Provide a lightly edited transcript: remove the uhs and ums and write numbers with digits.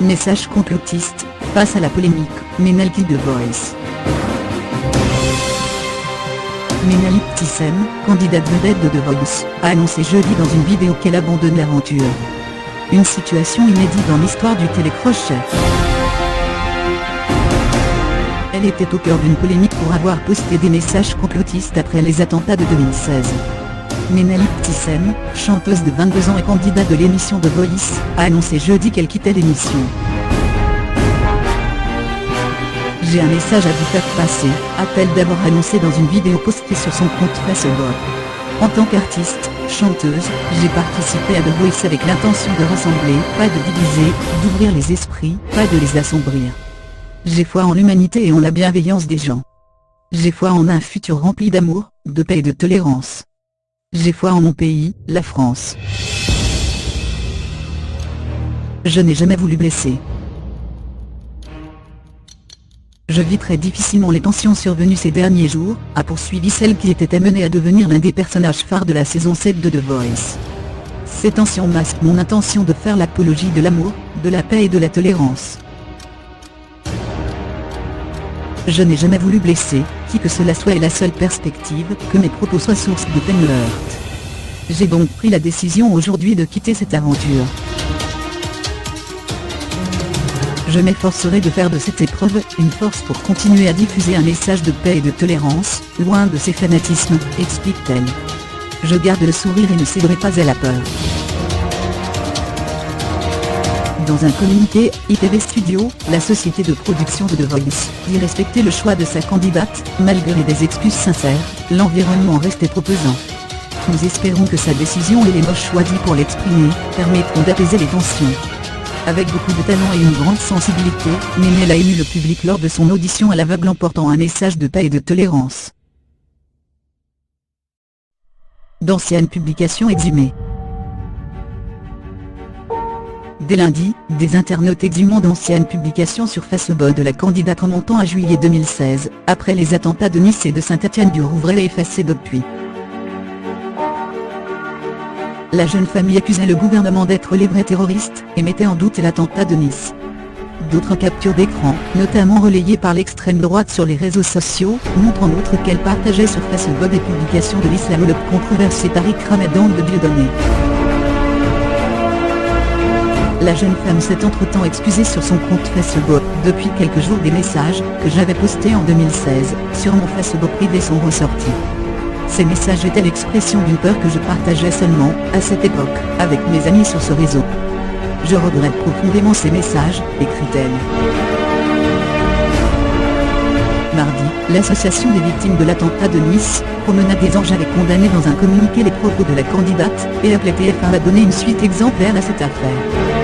Message complotiste, face à la polémique, Menalit quitte The Voice. Menalit Tissem, candidate vedette de The Voice, a annoncé jeudi dans une vidéo qu'elle abandonne l'aventure. Une situation inédite dans l'histoire du télécrochet. Elle était au cœur d'une polémique pour avoir posté des messages complotistes après les attentats de 2016. Menalit Tissem, chanteuse de 22 ans et candidate de l'émission The Voice, a annoncé jeudi qu'elle quittait l'émission. J'ai un message à vous faire passer, a-t-elle d'abord annoncé dans une vidéo postée sur son compte Facebook. En tant qu'artiste, chanteuse, j'ai participé à The Voice avec l'intention de rassembler, pas de diviser, d'ouvrir les esprits, pas de les assombrir. J'ai foi en l'humanité et en la bienveillance des gens. J'ai foi en un futur rempli d'amour, de paix et de tolérance. J'ai foi en mon pays, la France. Je n'ai jamais voulu blesser. Je vis très difficilement les tensions survenues ces derniers jours, a poursuivi celle qui était amenée à devenir l'un des personnages phares de la saison 7 de The Voice. Ces tensions masquent mon intention de faire l'apologie de l'amour, de la paix et de la tolérance. Je n'ai jamais voulu blesser, qui que cela soit, et la seule perspective que mes propos soient source de peine me heurte. J'ai donc pris la décision aujourd'hui de quitter cette aventure. Je m'efforcerai de faire de cette épreuve une force pour continuer à diffuser un message de paix et de tolérance, loin de ces fanatismes, explique-t-elle. Je garde le sourire et ne céderai pas à la peur. Dans un communiqué, ITV Studio, la société de production de The Voice, dit respecter le choix de sa candidate, malgré des excuses sincères, l'environnement restait proposant. Nous espérons que sa décision et les mots choisis pour l'exprimer, permettront d'apaiser les tensions. Avec beaucoup de talent et une grande sensibilité, Menel a ému le public lors de son audition à l'aveugle en portant un message de paix et de tolérance. D'anciennes publications exhumées. Dès lundi, des internautes exhumant d'anciennes publications sur Facebook de la candidate remontant à juillet 2016, après les attentats de Nice et de Saint-Étienne-du-Rouvray et effacées depuis. La jeune famille accusait le gouvernement d'être les vrais terroristes, et mettait en doute l'attentat de Nice. D'autres captures d'écran, notamment relayées par l'extrême droite sur les réseaux sociaux, montrent en outre qu'elle partageait sur Facebook des publications de l'islamologue controversé Tariq Ramadan de Dieudonné. La jeune femme s'est entre-temps excusée sur son compte Facebook. Depuis quelques jours, des messages que j'avais postés en 2016 sur mon Facebook privé sont ressortis. Ces messages étaient l'expression d'une peur que je partageais seulement, à cette époque, avec mes amis sur ce réseau. Je regrette profondément ces messages, écrit-elle. Mardi, l'association des victimes de l'attentat de Nice, Promenade des Anges, avait condamné dans un communiqué les propos de la candidate, et appelait TF1 à donner une suite exemplaire à cette affaire.